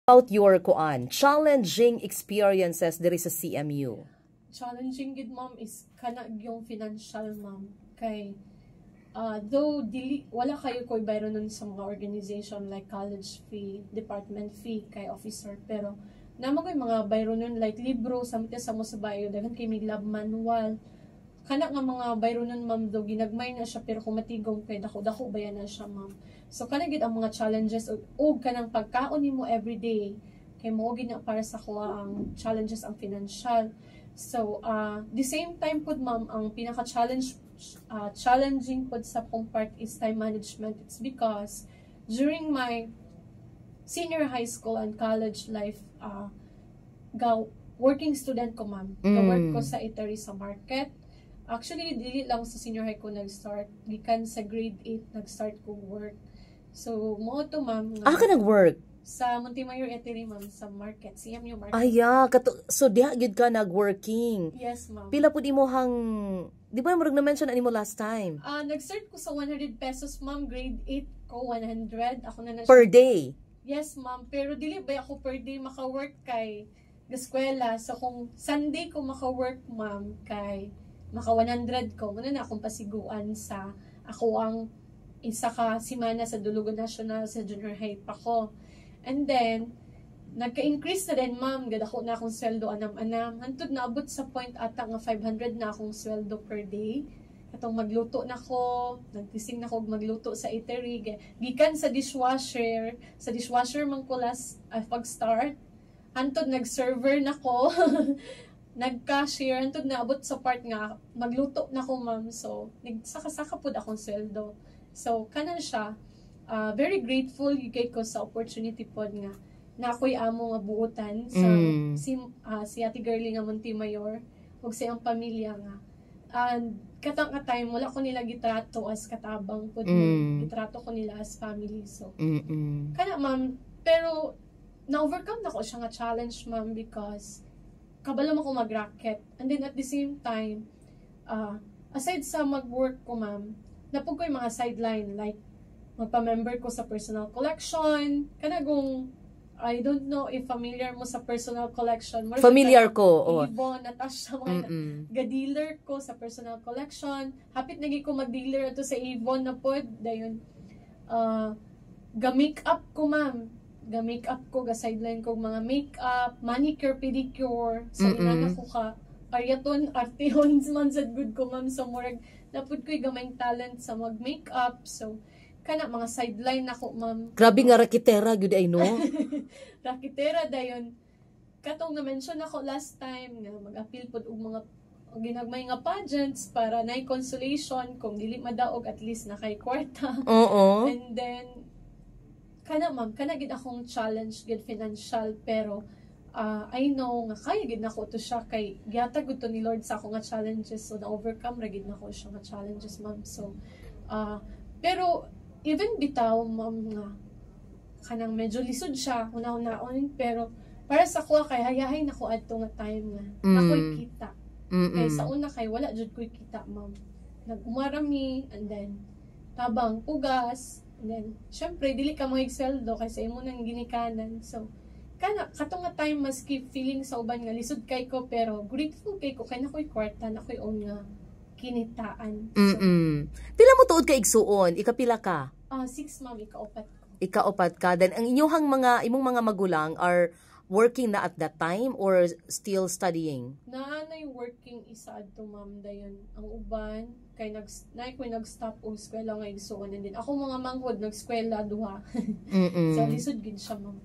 About your challenging experiences diri sa CMU. Challenging gid ma'am is kanag yung financial ma'am kay though wala kayo koy bayro nun sa mga organization like college fee, department fee kay officer, pero namo koy mga bayro nun like libro samite sa mo sa bayo daghan kay mig lab manual kana nga mga bayro nun ma'am do ginagmay na siya pero kung matigom kay dako bayan na siya ma'am. So kana gid ang mga challenges og kanang pagkaon nimo everyday kay mao gid na para sa ko ang challenges ang financial. So the same time pud ma'am ang challenging pud sa pong part is time management. It's because during my senior high school and college life working student ko ma'am. Work ko sa eatery sa market. Actually, dili lang sa senior high ko nag-start. Gikan sa grade 8 nag-start ko work. So, mo to ma'am. Ka nag-work? Sa Montemayor Eatery ma'am, sa market. CMU market. So diha gyud ka nag-working? Yes ma'am. Pila pud imong, di ba murag na-mention ani mo last time? Nag-start ko sa 100 pesos ma'am, grade 8 ko 100. Ako na per day? Yes ma'am, pero dili ba ako per day maka-work kay eskwela. So kung Sunday ko maka-work ma'am kay maka 100 ko, muna na akong pasiguan sa ako ang isa ka simana sa Dulugo National sa junior high pa ko. And then, nagka-increase na din ma'am, gadako na akong sweldo anam-anam. Hantod na abot sa point ata nga 500 na akong sweldo per day. Katong magluto na ko, nagtising na ko magluto sa eatery. Gikan sa dishwasher man ko last pag-start. Hantod nag-server na ko. Nag-cashier, hantod na abot sa part nga magluto na ko ma'am. So, nagsaka-saka pud akong sweldo. So, kanan siya. Very grateful kay ko sa opportunity pod nga na ako'y amo nga buotan sa si Ate Girlie nga Montemayor ug sa iyang pamilya nga. And katang time wala ko nila gitrato as katabang pod gitrato ko nila as family. So kana ma'am, pero na-overcome na ko siya nga challenge ma'am because kabalo mo ko mag-racket. And then at the same time aside sa mag-work ko ma'am, napug ko yung mga sideline like magpa-member ko sa personal collection. Kanagong, I don't know if familiar mo sa personal collection. Familiar ko. Ibon, Natasha, mga ga-dealer ko sa personal collection. Hapit nagi ko mag-dealer ato sa Avon na pod. Dayon, ga-makeup ko ma'am. Ga-makeup ko, ga-sideline ko mga makeup, manicure, pedicure. Sa inana ko ka. Aryaton, artehon man sa good ko ma'am. So, murag, napod ko'y gamayng talent sa mag-makeup. So, kana mga sideline nako ma'am. Grabe nga rakitera gyud ay no. Rakitera dayon. Katong na mention ako last time nga mag-appeal pod og mga ginagmay nga pageants para nay consolation kung dili madaog at least na kay kwarta. Oo. And then kana ma'am, kana gid akong challenge gid financial pero I know nga kaya gid nako to siya kay gihatag gud to ni Lord sa ako nga challenges, so na overcome ra gid nako siya nga challenges ma'am. So pero even bitaw ma'am nga kanang medyo lisod siya una-unaon, pero para sa ko kay hayahay nako adto nga time nga nakoy kita. Kay sa una kay wala jud koy kita ma'am. Nag-umarami and then tabang pugas and then syempre dili ka mo sweldo kay sa imo nang ginikanan. So kana katong nga time maski feeling sa uban nga lisod kay ko pero grateful kay ko kay nakoy kwarta, nakoy own nga kinitaan. So, pila mo tuod ka igsuon? Ikapila ka? 6 ma'am, ikaupat ko. Ikaupat ka. Then ang imong mga magulang are working na at that time or still studying? Naanay working isa adto ma'am dayon. Ang uban kay nag-stop og eskwela nga igsuon and then ako mga manghod nag-eskwela duha. So lisod gid siya ma'am.